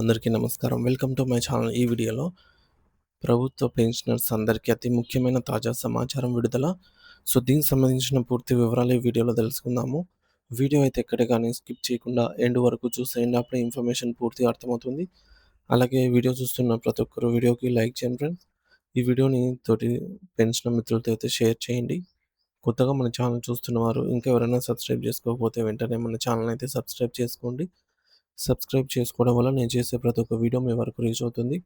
అందరికీ నమస్కారం. Welcome to my channel. ఈ వీడియోలో ప్రభుత్వ పెన్షనర్స్ అందరికీ అతి ముఖ్యమైన తాజా సమాచారం విడుదల. దీనికి సంబంధించిన పూర్తి వివరాలు ఈ వీడియోలో తెలుసుకుందాము. వీడియో అయితే ఎక్కడ గాని స్కిప్ చేయకుండా ఎండ్ వరకు చూసేయండి. అప్పుడే ఇన్ఫర్మేషన్ పూర్తిగా అర్థమవుతుంది. అలాగే వీడియో చూస్తున్న ప్రతి ఒక్కరు వీడియోకి లైక్ చేయండి ఫ్రెండ్స్. ఈ వీడియోని తోటి పెన్షనర్ మిత్రులతో అయితే షేర్ చేయండి. కొత్తగా మన ఛానల్ చూస్తున్నవారు ఇంకా ఎవరైనా సబ్స్క్రైబ్ చేసుకోకపోతే వెంటనే మన ఛానల్ అయితే సబ్స్క్రైబ్ చేసుకోండి. సబ్స్క్రైబ్ చేసుకోవడం వల్ల నేను చేసే ప్రతి ఒక్క వీడియో మీ వరకు రీచ్ అవుతుంది.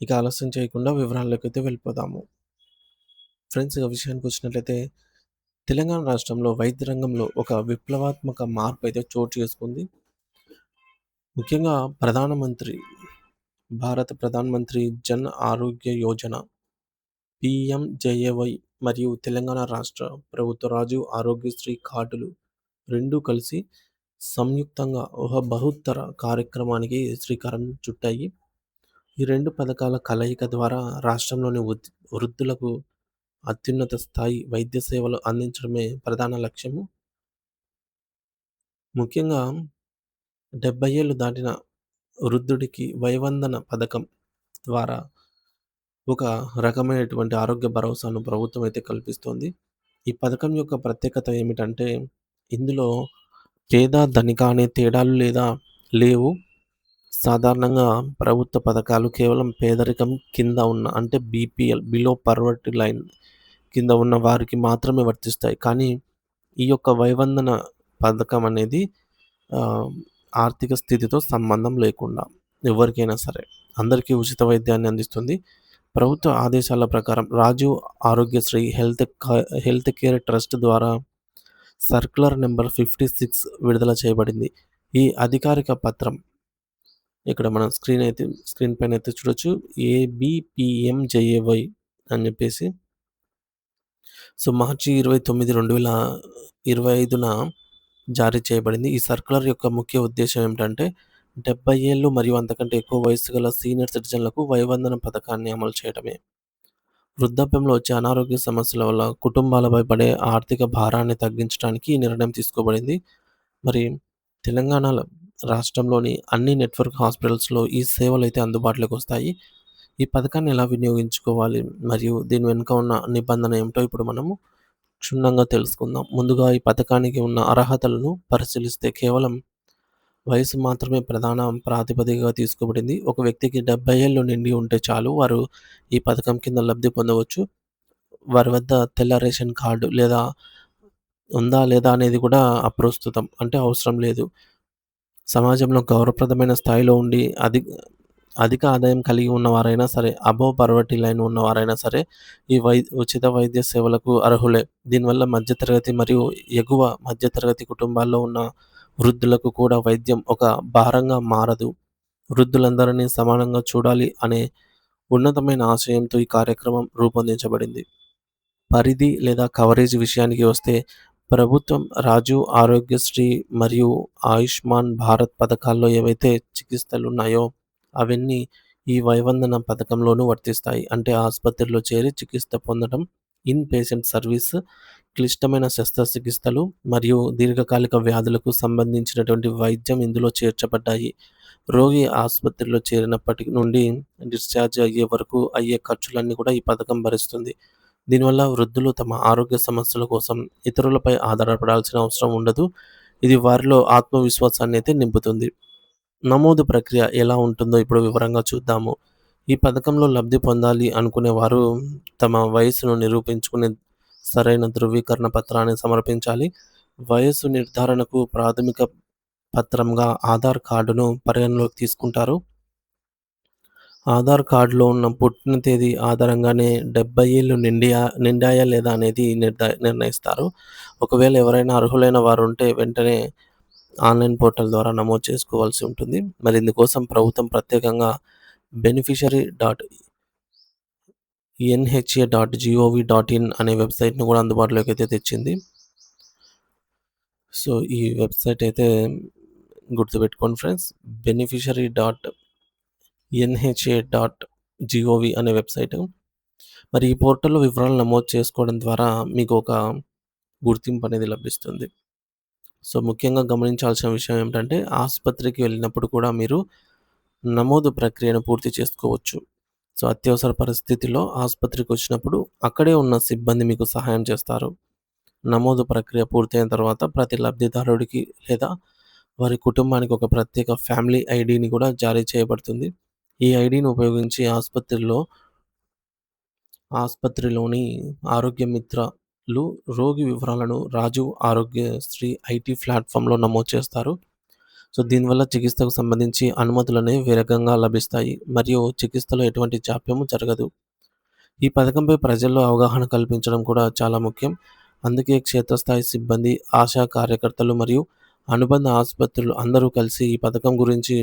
ఇక ఆలస్యం చేయకుండా వివరాల్లోకైతే వెళ్ళిపోదాము. ఫ్రెండ్స్, ఇక విషయానికి వచ్చినట్లయితే తెలంగాణ రాష్ట్రంలో వైద్య రంగంలో ఒక విప్లవాత్మక మార్పు అయితే చోటు చేసుకుంది. ముఖ్యంగా భారత ప్రధానమంత్రి జన్ ఆరోగ్య యోజన PMJAY మరియు తెలంగాణ రాష్ట్ర ప్రభుత్వ రాజీవ్ ఆరోగ్యశ్రీ కార్డులు రెండూ కలిసి సంయుక్తంగా ఒక బృహత్తర కార్యక్రమానికి శ్రీకారం చుట్టాయి. ఈ 2 పథకాల కలయిక ద్వారా రాష్ట్రంలోని వృద్ధులకు అత్యున్నత స్థాయి వైద్య సేవలు అందించడమే ప్రధాన లక్ష్యము. ముఖ్యంగా 70 ఏళ్లు దాటిన వృద్ధుడికి వైవందన పథకం ద్వారా ఒక రకమైనటువంటి ఆరోగ్య భరోసాను ప్రభుత్వం అయితే కల్పిస్తోంది. ఈ పథకం యొక్క ప్రత్యేకత ఏమిటంటే, ఇందులో పేద, ధనిక అనే తేడాలు లేవు. సాధారణంగా ప్రభుత్వ పథకాలు కేవలం పేదరికం కింద ఉన్న అంటే బీపీఎల్ బిలో పవర్టీ లైన్ కింద ఉన్న వారికి మాత్రమే వర్తిస్తాయి. కానీ ఈ యొక్క వైవందన పథకం అనేది ఆర్థిక స్థితితో సంబంధం లేకుండా ఎవరికైనా సరే అందరికీ ఉచిత వైద్యాన్ని అందిస్తుంది. ప్రభుత్వ ఆదేశాల ప్రకారం Rajiv Aarogyasri health care trust ద్వారా సర్క్యులర్ నెంబర్ 56 విడుదల చేయబడింది. ఈ అధికారిక పత్రం ఇక్కడ మనం స్క్రీన్ పైన అయితే చూడొచ్చు. ABPMJAY అని చెప్పేసి మార్చి 29, 2025న జారీ చేయబడింది. ఈ సర్క్యులర్ యొక్క ముఖ్య ఉద్దేశ్యం ఏమిటంటే 70 ఏళ్ళు మరియు అంతకంటే ఎక్కువ వయస్సు గల సీనియర్ సిటిజన్లకు వైవందన పథకాన్ని అమలు చేయడమే. వృద్ధాప్యంలో వచ్చే అనారోగ్య సమస్యల వల్ల కుటుంబాలపై పడే ఆర్థిక భారాన్ని తగ్గించడానికి ఈ నిర్ణయం తీసుకోబడింది. మరి తెలంగాణ రాష్ట్రంలోని అన్ని నెట్వర్క్ హాస్పిటల్స్‌లో ఈ సేవలైతే అందుబాటులోకి వస్తాయి. ఈ పథకాన్ని ఎలా వినియోగించుకోవాలి మరియు దీని వెనుక ఉన్న నిబంధన ఏమిటో ఇప్పుడు మనము క్షుణ్ణంగా తెలుసుకుందాం. ముందుగా ఈ పథకానికి ఉన్న అర్హతలను పరిశీలిస్తే కేవలం వయసు మాత్రమే ప్రధాన ప్రాతిపదికగా తీసుకోబడింది. ఒక వ్యక్తికి 70 ఏళ్ళు నిండి ఉంటే చాలు వారు ఈ పథకం కింద లబ్ధి పొందవచ్చు. వారి వద్ద తెల్ల రేషన్ కార్డు ఉందా లేదా అనేది కూడా అప్రస్తుతం అంటే అవసరం లేదు. సమాజంలో గౌరవప్రదమైన స్థాయిలో ఉండి అధిక ఆదాయం కలిగి ఉన్నవారైనా సరే, అబోవ్ పవర్టీ లైన్ ఉన్నవారైనా సరే ఈ ఉచిత వైద్య సేవలకు అర్హులే. దీనివల్ల మధ్యతరగతి మరియు ఎగువ మధ్యతరగతి కుటుంబాల్లో ఉన్న వృద్ధులకు కూడా వైద్యం ఒక భారంగా మారదు. వృద్ధులందరినీ సమానంగా చూడాలి అనే ఉన్నతమైన ఆశయంతో ఈ కార్యక్రమం రూపొందించబడింది. పరిధి కవరేజ్ విషయానికి వస్తే ప్రభుత్వం రాజీవ్ ఆరోగ్యశ్రీ మరియు ఆయుష్మాన్ భారత్ పథకాల్లో ఏవైతే చికిత్సలున్నాయో అవన్నీ ఈ వైవందన పథకంలోనూ వర్తిస్తాయి. అంటే ఆసుపత్రిలో చేరి చికిత్స పొందడం, ఇన్ పేషెంట్ సర్వీస్, క్లిష్టమైన శస్త్రచికిత్సలు మరియు దీర్ఘకాలిక వ్యాధులకు సంబంధించినటువంటి వైద్యం ఇందులో చేర్చబడ్డాయి. రోగి ఆసుపత్రిలో చేరినప్పటి నుండి డిశ్చార్జ్ అయ్యే వరకు అయ్యే ఖర్చులన్నీ కూడా ఈ పథకం భరిస్తుంది. దీనివల్ల వృద్ధులు తమ ఆరోగ్య సమస్యల కోసం ఇతరులపై ఆధారపడాల్సిన అవసరం ఉండదు. ఇది వారిలో ఆత్మవిశ్వాసాన్ని అయితే నింపుతుంది. నమోదు ప్రక్రియ ఎలా ఉంటుందో ఇప్పుడు వివరంగా చూద్దాము. ఈ పథకంలో లబ్ధి పొందాలి అనుకునేవారు తమ వయస్సును నిరూపించుకునే సరైన ధృవీకరణ పత్రాన్ని సమర్పించాలి. వయస్సు నిర్ధారణకు ప్రాథమిక పత్రంగా ఆధార్ కార్డును పరిగణలోకి తీసుకుంటారు. ఆధార్ కార్డులో ఉన్న పుట్టిన తేదీ ఆధారంగానే 70 ఏళ్ళు నిండాయా లేదా అనేది నిర్ణయిస్తారు. ఒకవేళ ఎవరైనా అర్హులైన వారు ఉంటే వెంటనే ఆన్లైన్ పోర్టల్ ద్వారా నమోదు చేసుకోవాల్సి ఉంటుంది. మరి ఇందుకోసం ప్రభుత్వం ప్రత్యేకంగా beneficiary.nha.gov.in అనే వెబ్సైట్‌ను కూడా అందుబాటులోకి అయితే తెచ్చింది. ఈ వెబ్సైట్ అయితే గుర్తుపెట్టుకోండి ఫ్రెండ్స్. beneficiary.nha.gov అనే వెబ్సైట్. మరి ఈ పోర్టల్‌లో వివరాలు నమోదు చేసుకోవడం ద్వారా మీకు ఒక గుర్తింపు అనేది లభిస్తుంది. ముఖ్యంగా గమనించాల్సిన విషయం ఏమిటంటే ఆసుపత్రికి వెళ్ళినప్పుడు కూడా మీరు నమోదు ప్రక్రియను పూర్తి చేసుకోవచ్చు. సో, అత్యవసర పరిస్థితిలో ఆసుపత్రికొచ్చినప్పుడు అక్కడే ఉన్న సిబ్బంది మీకు సహాయం చేస్తారు. నమోదు ప్రక్రియ పూర్తయిన తర్వాత ప్రతి లబ్ధిదారుడికి లేదా వారి కుటుంబానికి ఒక ప్రత్యేక ఫ్యామిలీ ఐడీని కూడా జారీ చేయబడుతుంది. ఈ ఐడీని ఉపయోగించి ఆసుపత్రిలోని ఆరోగ్య మిత్రలు రోగి వివరాలను రాజీవ్ ఆరోగ్యశ్రీ ఐటీ ప్లాట్‌ఫామ్‌లో నమోదు చేస్తారు. సో, దీనివల్ల చికిత్సకు సంబంధించి అనుమతులనేవి వేగంగా లభిస్తాయి. మరియు చికిత్సలో ఎటువంటి జాప్యము జరగదు. ఈ పథకంపై ప్రజల్లో అవగాహన కల్పించడం కూడా చాలా ముఖ్యం. అందుకే క్షేత్రస్థాయి సిబ్బంది, ఆశా కార్యకర్తలు మరియు అనుబంధ ఆసుపత్రులు అందరూ కలిసి ఈ పథకం గురించి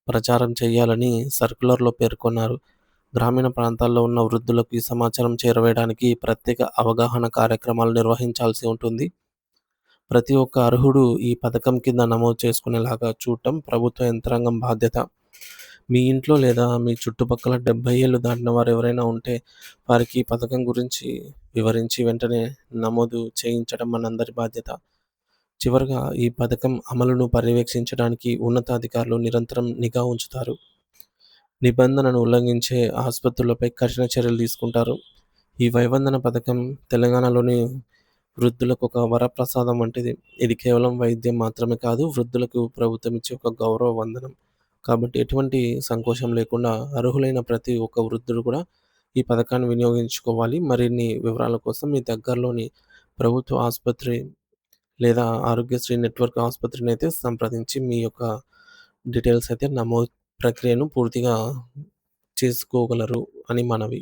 ప్రచారం చేయాలని సర్క్యులర్‌లో పేర్కొన్నారు. గ్రామీణ ప్రాంతాల్లో ఉన్న వృద్ధులకు ఈ సమాచారం చేరవేయడానికి ప్రత్యేక అవగాహన కార్యక్రమాలు నిర్వహించాల్సి ఉంటుంది. ప్రతి ఒక్క అర్హుడు ఈ పథకం కింద నమోదు చేసుకునేలాగా చూడటం ప్రభుత్వ యంత్రాంగం బాధ్యత. మీ ఇంట్లో లేదా మీ చుట్టుపక్కల 70 ఏళ్లు దాటిన వారెవరైనా ఉంటే వారికి ఈ పథకం గురించి వివరించి వెంటనే నమోదు చేయించడం మనందరి బాధ్యత. చివరగా ఈ పథకం అమలును పర్యవేక్షించడానికి ఉన్నతాధికారులు నిరంతరం నిఘా ఉంచుతారు. నిబంధనను ఉల్లంఘించే ఆసుపత్రులపై కఠిన చర్యలు తీసుకుంటారు. ఈ వైవందన పథకం తెలంగాణలోని వృద్ధులకు ఒక వరప్రసాదం వంటిది. ఇది కేవలం వైద్యం మాత్రమే కాదు, వృద్ధులకు ప్రభుత్వం ఇచ్చే ఒక గౌరవ వందనం. కాబట్టి ఎటువంటి సంకోచం లేకుండా అర్హులైన ప్రతి ఒక్క వృద్ధుడు కూడా ఈ పథకాన్ని వినియోగించుకోవాలి. మరిన్ని వివరాల కోసం మీ దగ్గరలోని ప్రభుత్వ ఆసుపత్రి లేదా ఆరోగ్యశ్రీ నెట్వర్క్ ఆసుపత్రినైతే సంప్రదించి మీ యొక్క డీటెయిల్స్ అయితే నమోదు ప్రక్రియను పూర్తిగా చేసుకోగలరు అని మనవి.